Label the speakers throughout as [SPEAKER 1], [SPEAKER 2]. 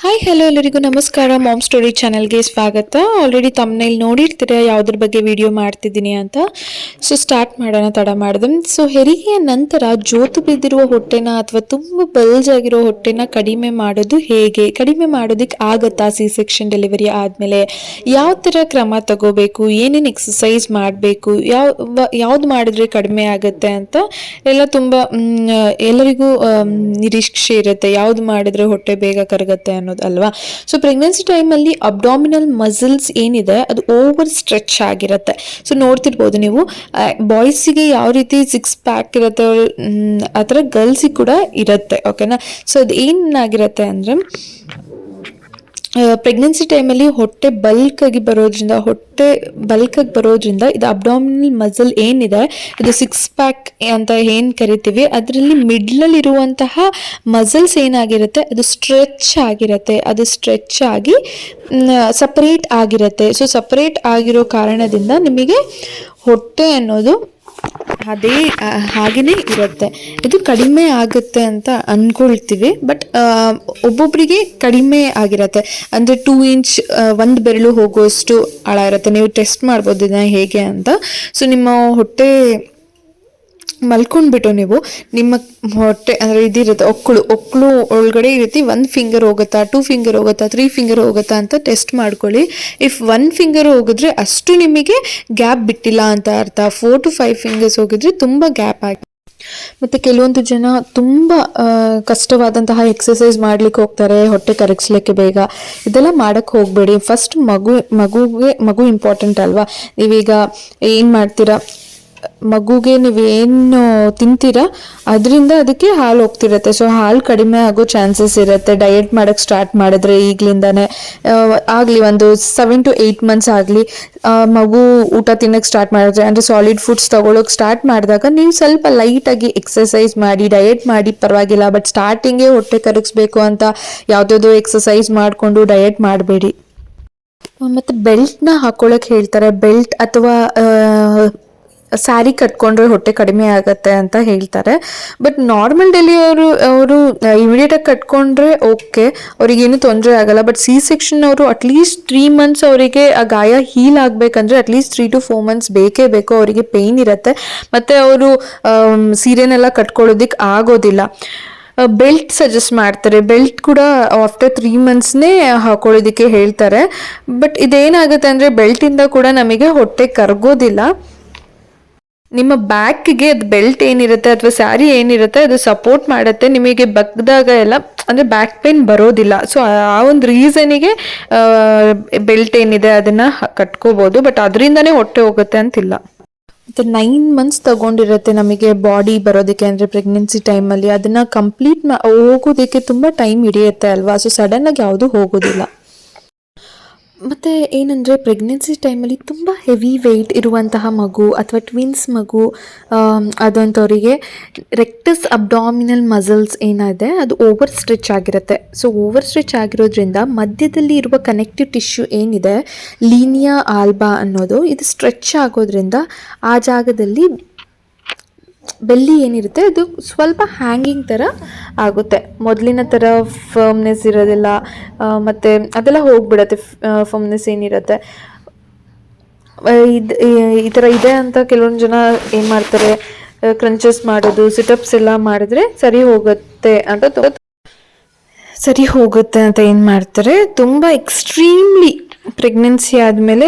[SPEAKER 1] Hi hello ಎಲ್ಲರಿಗೂ ನಮಸ್ಕಾರ. Ma'am story ಚಾನಲ್ಗೆ ಸ್ವಾಗತ. ಆಲ್ರೆಡಿ ತಮ್ಮನೇಲಿ ನೋಡಿರ್ತೀರ ಯಾವುದ್ರ ಬಗ್ಗೆ ವಿಡಿಯೋ ಮಾಡ್ತಿದ್ದೀನಿ ಅಂತ. ಸೊ ಸ್ಟಾರ್ಟ್ ಮಾಡೋಣ ತಡ ಮಾಡಿದೆ. ಸೊ ಹೆರಿಗೆಯ ನಂತರ ಜೋತು ಬಿದ್ದಿರುವ ಹೊಟ್ಟೆನ ಅಥವಾ ತುಂಬ ಬಲ್ಜ್ ಆಗಿರೋ ಹೊಟ್ಟೆನ ಕಡಿಮೆ ಮಾಡೋದು ಹೇಗೆ, ಕಡಿಮೆ ಮಾಡೋದಕ್ಕೆ ಆಗುತ್ತಾ ಸಿ ಸೆಕ್ಷನ್ ಡೆಲಿವರಿ ಆದಮೇಲೆ, ಯಾವ ಥರ ಕ್ರಮ ತಗೋಬೇಕು, ಏನೇನು ಎಕ್ಸಸೈಸ್ ಮಾಡಬೇಕು, ಯಾವ್ದು ಮಾಡಿದ್ರೆ ಕಡಿಮೆ ಆಗುತ್ತೆ ಅಂತ ಎಲ್ಲ ತುಂಬ ಎಲ್ಲರಿಗೂ ನಿರೀಕ್ಷೆ ಇರುತ್ತೆ, ಯಾವ್ದು ಮಾಡಿದ್ರೆ ಹೊಟ್ಟೆ ಬೇಗ ಕರಗುತ್ತೆ ಅನ್ನೋದಲ್ವಾ. ಸೊ ಪ್ರೆಗ್ನೆನ್ಸಿ ಟೈಮಲ್ಲಿ ಅಬ್ಡಾಮಿನಲ್ ಮಸಲ್ಸ್ ಏನಿದೆ ಅದು ಓವರ್ ಸ್ಟ್ರೆಚ್ ಆಗಿರುತ್ತೆ. ಸೊ ನೋಡ್ತಿರ್ಬೋದು ನೀವು, ಬಾಯ್ಸಿಗೆ ಯಾವ ರೀತಿ ಸಿಕ್ಸ್ ಪ್ಯಾಕ್ ಇರುತ್ತೆ ಆ ಥರ ಗರ್ಲ್ಸಿಗೆ ಕೂಡ ಇರುತ್ತೆ. ಓಕೆನಾ. ಸೊ ಅದು ಏನಾಗಿರುತ್ತೆ ಅಂದರೆ, ಪ್ರೆಗ್ನೆನ್ಸಿ ಟೈಮಲ್ಲಿ ಹೊಟ್ಟೆ ಬಲ್ಕಾಗಿ ಬರೋದ್ರಿಂದ ಇದು ಅಬ್ಡಾಮಿನಲ್ ಮಸಲ್ ಏನಿದೆ ಇದು ಸಿಕ್ಸ್ ಪ್ಯಾಕ್ ಅಂತ ಏನು ಕರಿತೀವಿ, ಅದರಲ್ಲಿ ಮಿಡ್ಲಲ್ಲಿರುವಂತಹ ಮಸಲ್ಸ್ ಏನಾಗಿರುತ್ತೆ ಅದು ಸ್ಟ್ರೆಚ್ ಆಗಿರುತ್ತೆ. ಅದು ಸ್ಟ್ರೆಚ್ ಆಗಿ ಸಪರೇಟ್ ಆಗಿರುತ್ತೆ. ಸೊ ಸಪರೇಟ್ ಆಗಿರೋ ಕಾರಣದಿಂದ ನಿಮಗೆ ಹೊಟ್ಟೆ ಅನ್ನೋದು ಹಾಗೇ ಇರುತ್ತೆ. ಇದು ಕಡಿಮೆ ಆಗುತ್ತೆ ಅಂತ ಅಂದ್ಕೊಳ್ತೀವಿ, ಬಟ್ ಒಬ್ಬೊಬ್ಬರಿಗೆ ಕಡಿಮೆ ಆಗಿರುತ್ತೆ. ಅಂದರೆ 2 ಇಂಚ್ ಒಂದು ಬೆರಳು ಹೋಗುವಷ್ಟು ಆಳ ಇರುತ್ತೆ. ನೀವು ಟೆಸ್ಟ್ ಮಾಡ್ಬೋದು ಇದನ್ನ ಹೇಗೆ ಅಂತ. ಸೊ ನಿಮ್ಮ ಹೊಟ್ಟೆ ಮಲ್ಕೊಂಡ್ಬಿಟ್ಟು ನೀವು ನಿಮ್ಮ ಹೊಟ್ಟೆ ಅಂದರೆ ಇದಿರುತ್ತೆ, ಒಕ್ಕಳು ಒಳಗಡೆ ಈ ರೀತಿ 1 ಫಿಂಗರ್ ಹೋಗುತ್ತಾ, 2 ಫಿಂಗರ್ ಹೋಗುತ್ತಾ, 3 ಫಿಂಗರ್ ಹೋಗುತ್ತಾ ಅಂತ ಟೆಸ್ಟ್ ಮಾಡ್ಕೊಳ್ಳಿ. ಇಫ್ 1 ಫಿಂಗರ್ ಹೋಗಿದ್ರೆ ಅಷ್ಟು ನಿಮಗೆ ಗ್ಯಾಪ್ ಬಿಟ್ಟಿಲ್ಲ ಅಂತ ಅರ್ಥ. 4 to 5 ಫಿಂಗರ್ಸ್ ಹೋಗಿದ್ರೆ ತುಂಬ ಗ್ಯಾಪ್ ಆಗಿ. ಮತ್ತು ಕೆಲವೊಂದು ಜನ ತುಂಬ ಕಷ್ಟವಾದಂತಹ ಎಕ್ಸಸೈಸ್ ಮಾಡ್ಲಿಕ್ಕೆ ಹೋಗ್ತಾರೆ ಹೊಟ್ಟೆ ಕರಗಿಸ್ಲಿಕ್ಕೆ ಬೇಗ. ಇದೆಲ್ಲ ಮಾಡೋಕ್ಕೆ ಹೋಗಬೇಡಿ. ಫಸ್ಟ್ ಮಗು ಇಂಪಾರ್ಟೆಂಟ್ ಅಲ್ವಾ. ನೀವೀಗ ಏನು ಮಾಡ್ತೀರಾ, ಮಗುಗೆ ನೀವೇನು ತಿಂತೀರಾ ಅದರಿಂದ ಅದಕ್ಕೆ ಹಾಲು ಹೋಗ್ತಿರುತ್ತೆ. ಸೊ ಹಾಲು ಕಡಿಮೆ ಆಗೋ ಚಾನ್ಸಸ್ ಇರುತ್ತೆ. ಡಯಟ್ ಮಾಡೋಕ್ಕೆ ಸ್ಟಾರ್ಟ್ ಮಾಡಿದ್ರೆ ಈಗಲಿಂದಾನೇ ಆಗಲಿ, ಒಂದು 7 to 8 ಮಂತ್ಸ್ ಆಗಲಿ, ಮಗು ಊಟ ತಿನ್ನೋಕ್ಕೆ ಸ್ಟಾರ್ಟ್ ಮಾಡಿದ್ರೆ, ಅಂದರೆ ಸಾಲಿಡ್ ಫುಡ್ಸ್ ತೊಗೊಳೋಕೆ ಸ್ಟಾರ್ಟ್ ಮಾಡಿದಾಗ ನೀವು ಸ್ವಲ್ಪ ಲೈಟಾಗಿ ಎಕ್ಸಸೈಸ್ ಮಾಡಿ, ಡಯಟ್ ಮಾಡಿ ಪರವಾಗಿಲ್ಲ. ಬಟ್ ಸ್ಟಾರ್ಟಿಂಗೇ ಹೊಟ್ಟೆ ಕರಗಿಸ್ಬೇಕು ಅಂತ ಯಾವುದಾದ್ರು ಎಕ್ಸಸೈಸ್ ಮಾಡಿಕೊಂಡು ಡಯಟ್ ಮಾಡಬೇಡಿ. ಮತ್ತು ಬೆಲ್ಟ್ನ ಹಾಕೊಳ್ಳೋಕೆ ಹೇಳ್ತಾರೆ. ಬೆಲ್ಟ್ ಅಥವಾ ಸ್ಯಾರಿ ಕಟ್ಕೊಂಡ್ರೆ ಹೊಟ್ಟೆ ಕಡಿಮೆ ಆಗುತ್ತೆ ಅಂತ ಹೇಳ್ತಾರೆ. ಬಟ್ ನಾರ್ಮಲ್ ಅವರು ಇಮಿಡಿಯೇಟಾಗಿ ಕಟ್ಕೊಂಡ್ರೆ ಓಕೆ, ಅವ್ರಿಗೇನು ತೊಂದರೆ ಆಗಲ್ಲ. ಬಟ್ ಸಿ ಸೆಕ್ಷನ್ ಅವರು ಅಟ್ಲೀಸ್ಟ್ 3 ಮಂತ್ಸ್ ಅವರಿಗೆ ಆ ಗಾಯ ಹೀಲ್ ಆಗಬೇಕಂದ್ರೆ ಅಟ್ಲೀಸ್ಟ್ 3 to 4 ಮಂತ್ಸ್ ಬೇಕೇ ಬೇಕು. ಅವರಿಗೆ ಪೇಯ್ನ್ ಇರುತ್ತೆ, ಮತ್ತು ಅವರು ಸೀರೆನೆಲ್ಲ ಕಟ್ಕೊಳ್ಳೋದಕ್ಕೆ ಆಗೋದಿಲ್ಲ. ಬೆಲ್ಟ್ ಸಜೆಸ್ಟ್ ಮಾಡ್ತಾರೆ. ಬೆಲ್ಟ್ ಕೂಡ ಆಫ್ಟರ್ 3 ಮಂತ್ಸ್ನೇ ಹಾಕೊಳ್ಳೋದಕ್ಕೆ ಹೇಳ್ತಾರೆ. ಬಟ್ ಇದೇನಾಗುತ್ತೆ ಅಂದರೆ ಬೆಲ್ಟಿಂದ ಕೂಡ ನಮಗೆ ಹೊಟ್ಟೆ ಕರಗೋದಿಲ್ಲ. ನಿಮ್ಮ ಬ್ಯಾಕ್ಗೆ ಅದು ಬೆಲ್ಟ್ ಏನಿರುತ್ತೆ ಅಥವಾ ಸ್ಯಾರಿ ಏನಿರುತ್ತೆ ಅದು ಸಪೋರ್ಟ್ ಮಾಡುತ್ತೆ. ನಿಮಗೆ ಬಗ್ದಾಗ ಎಲ್ಲ ಅಂದರೆ ಬ್ಯಾಕ್ ಪೇನ್ ಬರೋದಿಲ್ಲ. ಸೊ ಆ ಒಂದು ರೀಸನಿಗೆ ಬೆಲ್ಟ್ ಏನಿದೆ ಅದನ್ನು ಕಟ್ಕೋಬೋದು. ಬಟ್ ಅದರಿಂದನೇ ಹೊಟ್ಟೆ ಹೋಗುತ್ತೆ ಅಂತಿಲ್ಲ. ಮತ್ತು 9 ಮಂತ್ಸ್ ತಗೊಂಡಿರುತ್ತೆ ನಮಗೆ ಬಾಡಿ ಬರೋದಕ್ಕೆ, ಅಂದರೆ ಪ್ರೆಗ್ನೆನ್ಸಿ ಟೈಮಲ್ಲಿ ಅದನ್ನು ಕಂಪ್ಲೀಟ್ ಹೋಗೋದಕ್ಕೆ ತುಂಬ ಟೈಮ್ ಹಿಡಿಯುತ್ತೆ ಅಲ್ವಾ. ಸೊ ಸಡನ್ನಾಗಿ ಯಾವುದೂ ಹೋಗೋದಿಲ್ಲ. ಮತ್ತು ಏನಂದರೆ ಪ್ರೆಗ್ನೆನ್ಸಿ ಟೈಮಲ್ಲಿ ತುಂಬ ಹೆವಿ ವೆಯ್ಟ್ ಇರುವಂತಹ ಮಗು ಅಥವಾ ಟ್ವಿನ್ಸ್ ಮಗು ಅದಂಥವರಿಗೆ ರೆಕ್ಟಸ್ ಅಬ್ಡಾಮಿನಲ್ ಮಸಲ್ಸ್ ಏನಿದೆ ಅದು ಓವರ್ ಸ್ಟ್ರೆಚ್ ಆಗಿರುತ್ತೆ. ಸೊ ಓವರ್ ಸ್ಟ್ರೆಚ್ ಆಗಿರೋದ್ರಿಂದ ಮಧ್ಯದಲ್ಲಿ ಇರುವ ಕನೆಕ್ಟಿವ್ ಟಿಶ್ಯೂ ಏನಿದೆ, ಲೀನಿಯಾ ಆಲ್ಬಾ ಅನ್ನೋದು, ಇದು ಸ್ಟ್ರೆಚ್ ಆಗೋದ್ರಿಂದ ಆ ಜಾಗದಲ್ಲಿ ಬೆಲ್ಲಿ ಏನಿರುತ್ತೆ ಅದು ಸ್ವಲ್ಪ ಹ್ಯಾಂಗಿಂಗ್ ಥರ ಆಗುತ್ತೆ. ಮೊದಲಿನ ಥರ ಫರ್ಮ್ನೆಸ್ ಇರೋದಿಲ್ಲ, ಮತ್ತು ಅದೆಲ್ಲ ಹೋಗ್ಬಿಡತ್ತೆ. ಫರ್ಮ್ನೆಸ್ ಏನಿರುತ್ತೆ ಈ ಥರ ಇದೆ ಅಂತ ಕೆಲವೊಂದು ಜನ ಏನು ಮಾಡ್ತಾರೆ, ಕ್ರಂಚಸ್ ಮಾಡೋದು, ಸಿಟಪ್ಸ್ ಎಲ್ಲ ಮಾಡಿದ್ರೆ ಸರಿ ಹೋಗುತ್ತೆ ಅಂತ ಏನು ಮಾಡ್ತಾರೆ, ತುಂಬ ಎಕ್ಸ್ಟ್ರೀಮ್ಲಿ ಪ್ರೆಗ್ನೆನ್ಸಿ ಆದಮೇಲೆ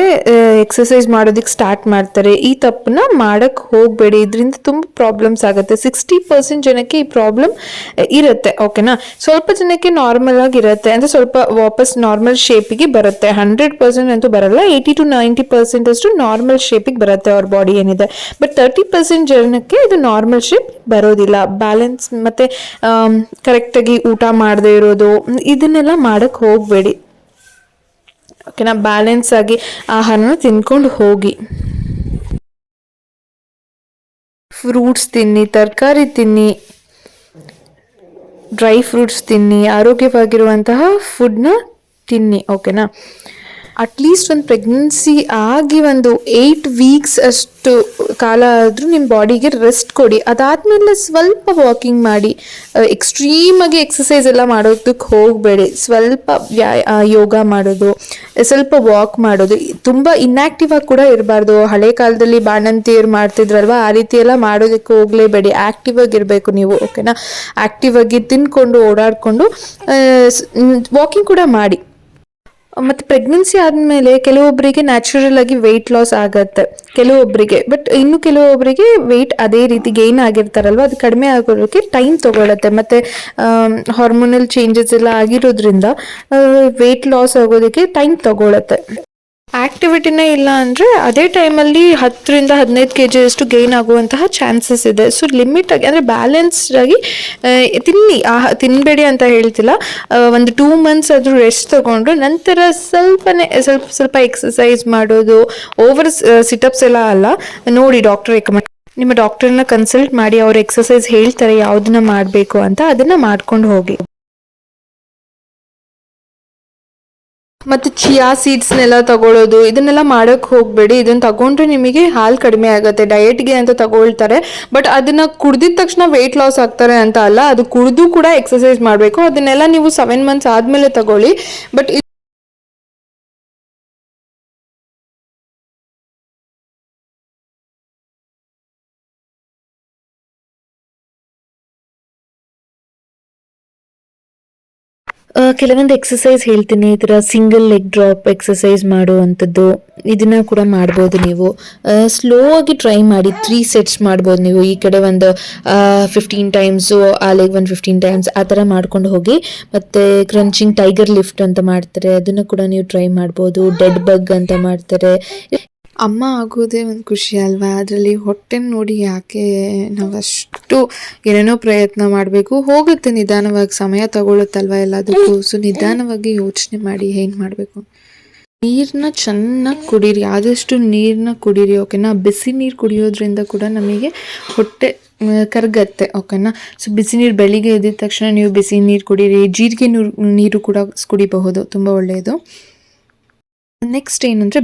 [SPEAKER 1] ಎಕ್ಸಸೈಸ್ ಮಾಡೋದಕ್ಕೆ ಸ್ಟಾರ್ಟ್ ಮಾಡ್ತಾರೆ. ಈ ತಪ್ಪನ್ನ ಮಾಡೋಕ್ಕೆ ಹೋಗಬೇಡಿ. ಇದರಿಂದ ತುಂಬ ಪ್ರಾಬ್ಲಮ್ಸ್ ಆಗುತ್ತೆ. 60% ಜನಕ್ಕೆ ಈ ಪ್ರಾಬ್ಲಮ್ ಇರುತ್ತೆ. ಓಕೆನಾ. ಸ್ವಲ್ಪ ಜನಕ್ಕೆ ನಾರ್ಮಲ್ ಆಗಿರುತ್ತೆ, ಅಂದರೆ ಸ್ವಲ್ಪ ವಾಪಸ್ ನಾರ್ಮಲ್ ಶೇಪಿಗೆ ಬರುತ್ತೆ. 100% ಅಂತೂ ಬರಲ್ಲ, 80 to 90% ಅಷ್ಟು ನಾರ್ಮಲ್ ಶೇಪಿಗೆ ಬರುತ್ತೆ ಅವ್ರ ಬಾಡಿ ಏನಿದೆ. ಬಟ್ 30% ಜನಕ್ಕೆ ಇದು ನಾರ್ಮಲ್ ಶೇಪ್ ಬರೋದಿಲ್ಲ. ಬ್ಯಾಲೆನ್ಸ್ ಮತ್ತು ಕರೆಕ್ಟಾಗಿ ಊಟ ಮಾಡದೇ ಇರೋದು, ಇದನ್ನೆಲ್ಲ ಮಾಡೋಕ್ಕೆ ಹೋಗಬೇಡಿ. ಓಕೆನಾ. ಬ್ಯಾಲೆನ್ಸ್ ಆಗಿ ಆಹಾರನ ತಿನ್ಕೊಂಡು ಹೋಗಿ. ಫ್ರೂಟ್ಸ್ ತಿನ್ನಿ, ತರಕಾರಿ ತಿನ್ನಿ, ಡ್ರೈ ಫ್ರೂಟ್ಸ್ ತಿನ್ನಿ, ಆರೋಗ್ಯವಾಗಿರುವಂತಹ ಫುಡ್ನ ತಿನ್ನಿ. ಓಕೆನಾ. ಅಟ್ಲೀಸ್ಟ್ ಒಂದು ಪ್ರೆಗ್ನೆನ್ಸಿ ಆಗಿ ಒಂದು 8 ವೀಕ್ಸ್ ಅಷ್ಟು ಕಾಲ ಆದರೂ ನಿಮ್ಮ ಬಾಡಿಗೆ ರೆಸ್ಟ್ ಕೊಡಿ. ಅದಾದಮೇಲೆ ಸ್ವಲ್ಪ ವಾಕಿಂಗ್ ಮಾಡಿ. ಎಕ್ಸ್ಟ್ರೀಮಾಗಿ ಎಕ್ಸಸೈಸ್ ಎಲ್ಲ ಮಾಡೋದಕ್ಕೆ ಹೋಗಬೇಡಿ. ಸ್ವಲ್ಪ ಯೋಗ ಮಾಡೋದು, ಸ್ವಲ್ಪ ವಾಕ್ ಮಾಡೋದು, ತುಂಬ ಇನ್ಯಾಕ್ಟಿವ್ ಆಗಿ ಕೂಡ ಇರಬಾರ್ದು. ಹಳೆ ಕಾಲದಲ್ಲಿ ಬಾಣಂತಿಯರು ಮಾಡ್ತಿದ್ರಲ್ವ, ಆ ರೀತಿ ಎಲ್ಲ ಮಾಡೋದಕ್ಕೆ ಹೋಗಲೇಬೇಡಿ. ಆ್ಯಕ್ಟಿವ್ ಆಗಿರಬೇಕು ನೀವು, ಓಕೆನಾ? ಆ್ಯಕ್ಟಿವ್ ಆಗಿ ತಿನ್ಕೊಂಡು ಓಡಾಡಿಕೊಂಡು ವಾಕಿಂಗ್ ಕೂಡ ಮಾಡಿ. ಮತ್ತು ಪ್ರೆಗ್ನೆನ್ಸಿ ಆದಮೇಲೆ ಕೆಲವೊಬ್ಬರಿಗೆ ನ್ಯಾಚುರಲ್ ಆಗಿ ವೆಯ್ಟ್ ಲಾಸ್ ಆಗುತ್ತೆ ಕೆಲವೊಬ್ಬರಿಗೆ, ಬಟ್ ಇನ್ನು ಕೆಲವೊಬ್ಬರಿಗೆ ವೆಯ್ಟ್ ಅದೇ ರೀತಿ ಗೇನ್ ಆಗಿರ್ತಾರಲ್ವ, ಅದು ಕಡಿಮೆ ಆಗೋದಕ್ಕೆ ಟೈಮ್ ತೊಗೊಳುತ್ತೆ. ಮತ್ತು ಹಾರ್ಮೋನಲ್ ಚೇಂಜಸ್ ಎಲ್ಲ ಆಗಿರೋದ್ರಿಂದ ವೆಯ್ಟ್ ಲಾಸ್ ಆಗೋದಕ್ಕೆ ಟೈಮ್ ತೊಗೊಳುತ್ತೆ. ಆ್ಯಕ್ಟಿವಿಟಿನೇ ಇಲ್ಲ ಅಂದರೆ ಅದೇ ಟೈಮಲ್ಲಿ 10ರಿಂದ 15 kg ಅಷ್ಟು ಗೇನ್ ಆಗುವಂತಹ ಚಾನ್ಸಸ್ ಇದೆ. ಸೊ ಲಿಮಿಟಾಗಿ ಅಂದರೆ ಬ್ಯಾಲೆನ್ಸ್ಡಾಗಿ ತಿನ್ನಬೇಡಿ ಅಂತ ಹೇಳ್ತಿಲ್ಲ. ಒಂದು 2 months ಆದರೂ ರೆಸ್ಟ್ ತೊಗೊಂಡು ನಂತರ ಸ್ವಲ್ಪ ಎಕ್ಸಸೈಸ್ ಮಾಡೋದು, ಓವರ್ ಸಿಟಪ್ಸ್ ಎಲ್ಲ ಅಲ್ಲ. ನೋಡಿ, ಡಾಕ್ಟರ್ ರೆಕಮೆಂಡ್, ನಿಮ್ಮ ಡಾಕ್ಟರ್ನ ಕನ್ಸಲ್ಟ್ ಮಾಡಿ, ಅವ್ರು ಎಕ್ಸಸೈಸ್ ಹೇಳ್ತಾರೆ ಯಾವುದನ್ನ ಮಾಡಬೇಕು ಅಂತ, ಅದನ್ನು ಮಾಡ್ಕೊಂಡು ಹೋಗಿ. ಮತ್ತು ಚಿಯಾ ಸೀಡ್ಸ್ನೆಲ್ಲ ತಗೊಳ್ಳೋದು, ಇದನ್ನೆಲ್ಲ ಮಾಡೋಕ್ಕೆ ಹೋಗಬೇಡಿ. ಇದನ್ನು ತಗೊಂಡ್ರೆ ನಿಮಗೆ ಹಾಲು ಕಡಿಮೆ ಆಗುತ್ತೆ. ಡಯಟ್ಗೆ ಅಂತ ತಗೊಳ್ತಾರೆ, ಬಟ್ ಅದನ್ನು ಕುಡ್ದಿದ ತಕ್ಷಣ ವೆಯ್ಟ್ ಲಾಸ್ ಆಗ್ತಾರೆ ಅಂತ ಅಲ್ಲ, ಅದು ಕುಡಿದು ಕೂಡ ಎಕ್ಸಸೈಸ್ ಮಾಡಬೇಕು. ಅದನ್ನೆಲ್ಲ ನೀವು 7 months ಆದಮೇಲೆ ತಗೊಳ್ಳಿ. ಬಟ್ ಕೆಲವೊಂದು ಎಕ್ಸಸೈಸ್ ಹೇಳ್ತೀನಿ, ಈ ಥರ ಸಿಂಗಲ್ ಲೆಗ್ ಡ್ರಾಪ್ ಎಕ್ಸಸೈಸ್ ಮಾಡುವಂಥದ್ದು, ಇದನ್ನ ಕೂಡ ಮಾಡ್ಬೋದು ನೀವು. ಸ್ಲೋ ಆಗಿ ಟ್ರೈ ಮಾಡಿ. 3 sets ಮಾಡ್ಬೋದು ನೀವು. ಈ ಕಡೆ ಒಂದು 15 times, ಆ ಲೆಗ್ ಒಂದು 15 times, ಆ ಥರ ಮಾಡ್ಕೊಂಡು ಹೋಗಿ. ಮತ್ತು ಕ್ರಂಚಿಂಗ್ ಟೈಗರ್ ಲಿಫ್ಟ್ ಅಂತ ಮಾಡ್ತಾರೆ, ಅದನ್ನು ಕೂಡ ನೀವು ಟ್ರೈ ಮಾಡ್ಬೋದು. ಡೆಡ್ ಬಗ್ ಅಂತ ಮಾಡ್ತಾರೆ. ಅಮ್ಮ ಆಗೋದೇ ಒಂದು ಖುಷಿ ಅಲ್ವಾ? ಅದರಲ್ಲಿ ಹೊಟ್ಟೆ ನೋಡಿ ಯಾಕೆ ನಾವಷ್ಟು ಏನೇನೋ ಪ್ರಯತ್ನ ಮಾಡಬೇಕು. ಹೋಗುತ್ತೆ ನಿಧಾನವಾಗಿ, ಸಮಯ ತಗೊಳುತ್ತಲ್ವ ಎಲ್ಲದಕ್ಕೂ. ಸೊ ನಿಧಾನವಾಗಿ ಯೋಚನೆ ಮಾಡಿ ಏನು ಮಾಡಬೇಕು. ನೀರನ್ನ ಚೆನ್ನಾಗಿ ಕುಡೀರಿ, ಆದಷ್ಟು ನೀರನ್ನ ಕುಡೀರಿ, ಓಕೆನಾ? ಬಿಸಿ ನೀರು ಕುಡಿಯೋದ್ರಿಂದ ಕೂಡ ನಮಗೆ ಹೊಟ್ಟೆ ಕರಗತ್ತೆ, ಓಕೆನಾ? ಸೊ ಬಿಸಿ ನೀರು ಬೆಳಿಗ್ಗೆ ಎದ್ದಿದ ತಕ್ಷಣ ನೀವು ಬಿಸಿ ನೀರು ಕುಡೀರಿ. ಜೀರಿಗೆ ನೀರು ಕೂಡ ಕುಡಿಬಹುದು, ತುಂಬ ಒಳ್ಳೆಯದು. ನೆಕ್ಸ್ಟ್ ಏನಂದರೆ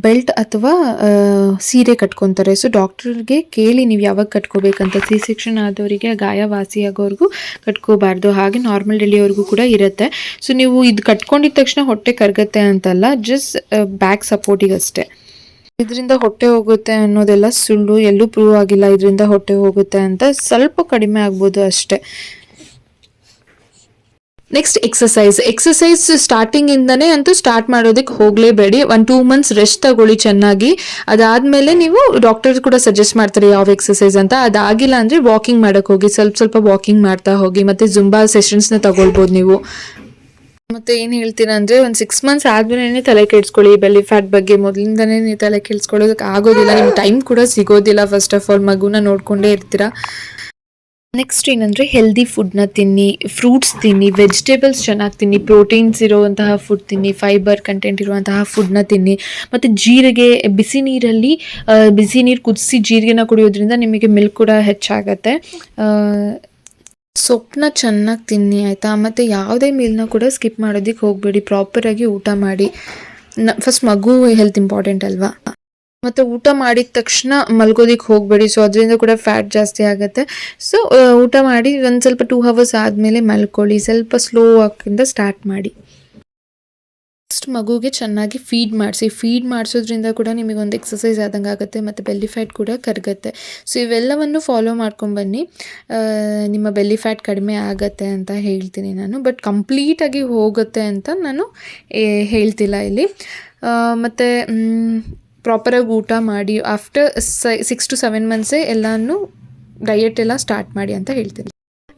[SPEAKER 1] ಬೆಲ್ಟ್ ಅಥವಾ ಸೀರೆ ಕಟ್ಕೊತಾರೆ. ಸೊ ಡಾಕ್ಟರ್ಗೆ ಕೇಳಿ ನೀವು ಯಾವಾಗ ಕಟ್ಕೋಬೇಕಂತ. ಸೆಕ್ಷನ್ ಆದವರಿಗೆ, ಗಾಯ ವಾಸಿಯಾಗೋವರೆಗೂ ಕಟ್ಕೋಬಾರ್ದು. ಹಾಗೆ ನಾರ್ಮಲ್ ಡೆಲಿವರಿಗೂ ಕೂಡ ಇರುತ್ತೆ. ಸೊ ನೀವು ಇದು ಕಟ್ಕೊಂಡಿದ ತಕ್ಷಣ ಹೊಟ್ಟೆ ಕರಗತ್ತೆ ಅಂತಲ್ಲ, ಜಸ್ಟ್ ಬ್ಯಾಕ್ ಸಪೋರ್ಟಿಗಷ್ಟೇ. ಇದರಿಂದ ಹೊಟ್ಟೆ ಹೋಗುತ್ತೆ ಅನ್ನೋದೆಲ್ಲ ಸುಳ್ಳು, ಎಲ್ಲೂ ಪ್ರೂವ್ ಆಗಿಲ್ಲ ಇದರಿಂದ ಹೊಟ್ಟೆ ಹೋಗುತ್ತೆ ಅಂತ. ಸ್ವಲ್ಪ ಕಡಿಮೆ ಆಗ್ಬೋದು ಅಷ್ಟೇ. ನೆಕ್ಸ್ಟ್ ಎಕ್ಸಸೈಸ್ ಸ್ಟಾರ್ಟಿಂಗಿಂದನೇ ಅಂತೂ ಸ್ಟಾರ್ಟ್ ಮಾಡೋದಕ್ಕೆ ಹೋಗಲೇಬೇಡಿ. 1-2 months ರೆಸ್ಟ್ ತಗೊಳ್ಳಿ ಚೆನ್ನಾಗಿ. ಅದಾದಮೇಲೆ ನೀವು ಡಾಕ್ಟರ್ ಕೂಡ ಸಜೆಸ್ಟ್ ಮಾಡ್ತಾರೆ ಯಾವ ಎಕ್ಸಸೈಸ್ ಅಂತ. ಅದಾಗಿಲ್ಲ ಅಂದರೆ ವಾಕಿಂಗ್ ಮಾಡೋಕ್ಕೆ ಹೋಗಿ, ಸ್ವಲ್ಪ ವಾಕಿಂಗ್ ಮಾಡ್ತಾ ಹೋಗಿ. ಮತ್ತು ಜುಂಬಾ ಸೆಷನ್ಸ್ನ ತಗೊಳ್ಬೋದು ನೀವು. ಮತ್ತು ಏನು ಹೇಳ್ತೀರಾ ಅಂದರೆ, ಒಂದು 6 months ಆದಮೇಲೆ ತಲೆ ಕೆಡಿಸ್ಕೊಳ್ಳಿ ಬೆಲ್ಲಿ ಫ್ಯಾಟ್ ಬಗ್ಗೆ. ಮೊದಲಿಂದನೇ ನೀವು ತಲೆ ಕೆಡಿಸ್ಕೊಳ್ಳೋದಕ್ಕೆ ಆಗೋದಿಲ್ಲ, ನಿಮ್ಗೆ ಟೈಮ್ ಕೂಡ ಸಿಗೋದಿಲ್ಲ. ಫಸ್ಟ್ ಆಫ್ ಆಲ್ ಮಗುನ ನೋಡ್ಕೊಂಡೇ ಇರ್ತೀರಾ. ನೆಕ್ಸ್ಟ್ ಏನಂದರೆ ಹೆಲ್ದಿ ಫುಡ್ನ ತಿನ್ನಿ, ಫ್ರೂಟ್ಸ್ ತಿನ್ನಿ, ವೆಜಿಟೇಬಲ್ಸ್ ಚೆನ್ನಾಗಿ ತಿನ್ನಿ, ಪ್ರೋಟೀನ್ಸ್ ಇರುವಂತಹ ಫುಡ್ ತಿನ್ನಿ, ಫೈಬರ್ ಕಂಟೆಂಟ್ ಇರುವಂತಹ ಫುಡ್ನ ತಿನ್ನಿ. ಮತ್ತು ಜೀರಿಗೆ, ಬಿಸಿ ನೀರು ಕುದಿಸಿ ಜೀರಿಗೆನ ಕುಡಿಯೋದ್ರಿಂದ ನಿಮಗೆ ಮಿಲ್ಕ್ ಕೂಡ ಹೆಚ್ಚಾಗತ್ತೆ. ಸೊಪ್ಪನ್ನ ಚೆನ್ನಾಗಿ ತಿನ್ನಿ, ಆಯಿತಾ? ಮತ್ತು ಯಾವುದೇ ಮೀಲ್ನ ಕೂಡ ಸ್ಕಿಪ್ ಮಾಡೋದಕ್ಕೆ ಹೋಗಬೇಡಿ. ಪ್ರಾಪರಾಗಿ ಊಟ ಮಾಡಿ. ಫಸ್ಟ್ ಮಗು ಹೆಲ್ತ್ ಇಂಪಾರ್ಟೆಂಟ್ ಅಲ್ವಾ? ಮತ್ತು ಊಟ ಮಾಡಿದ ತಕ್ಷಣ ಮಲ್ಗೋದಿಕ್ಕೆ ಹೋಗಬೇಡಿ. ಸೊ ಅದರಿಂದ ಕೂಡ ಫ್ಯಾಟ್ ಜಾಸ್ತಿ ಆಗುತ್ತೆ. ಸೊ ಊಟ ಮಾಡಿ ಒಂದು ಸ್ವಲ್ಪ 2 hours ಆದಮೇಲೆ ಮಲ್ಕೊಳ್ಳಿ. ಸ್ವಲ್ಪ ಸ್ಲೋ ವಾಕಿಂದ ಸ್ಟಾರ್ಟ್ ಮಾಡಿ. ನೆಕ್ಸ್ಟ್ ಮಗುಗೆ ಚೆನ್ನಾಗಿ ಫೀಡ್ ಮಾಡಿಸೋದ್ರಿಂದ ಕೂಡ ನಿಮಗೆ ಒಂದು ಎಕ್ಸಸೈಸ್ ಆದಂಗೆ ಆಗುತ್ತೆ. ಮತ್ತು ಬೆಲ್ಲಿ ಫ್ಯಾಟ್ ಕೂಡ ಕರಗುತ್ತೆ. ಸೊ ಇವೆಲ್ಲವನ್ನು ಫಾಲೋ ಮಾಡ್ಕೊಂಡ್ಬನ್ನಿ, ನಿಮ್ಮ ಬೆಲ್ಲಿ ಫ್ಯಾಟ್ ಕಡಿಮೆ ಆಗುತ್ತೆ ಅಂತ ಹೇಳ್ತೀನಿ ನಾನು. ಬಟ್ ಕಂಪ್ಲೀಟಾಗಿ ಹೋಗುತ್ತೆ ಅಂತ ನಾನು ಹೇಳ್ತಿಲ್ಲ ಇಲ್ಲಿ. ಮತ್ತು ಪ್ರಾಪರಾಗಿ ಊಟ ಮಾಡಿ. ಆಫ್ಟರ್ 6 to 7 months ಎಲ್ಲನೂ ಡಯಟ್ ಎಲ್ಲ ಸ್ಟಾರ್ಟ್ ಮಾಡಿ ಅಂತ ಹೇಳ್ತೀನಿ.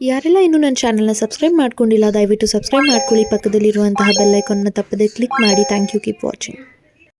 [SPEAKER 2] ಯಾರೆಲ್ಲ ಇನ್ನೂ ನನ್ನ ಚಾನಲ್ನ ಸಬ್ಸ್ಕ್ರೈಬ್ ಮಾಡ್ಕೊಂಡಿಲ್ಲ, ದಯವಿಟ್ಟು ಸಬ್ಸ್ಕ್ರೈಬ್ ಮಾಡ್ಕೊಳ್ಳಿ. ಪಕ್ಕದಲ್ಲಿರುವಂತಹ ಬೆಲ್ ಐಕಾನ್ನ ತಪ್ಪದೆ ಕ್ಲಿಕ್ ಮಾಡಿ. Thank you. Keep watching.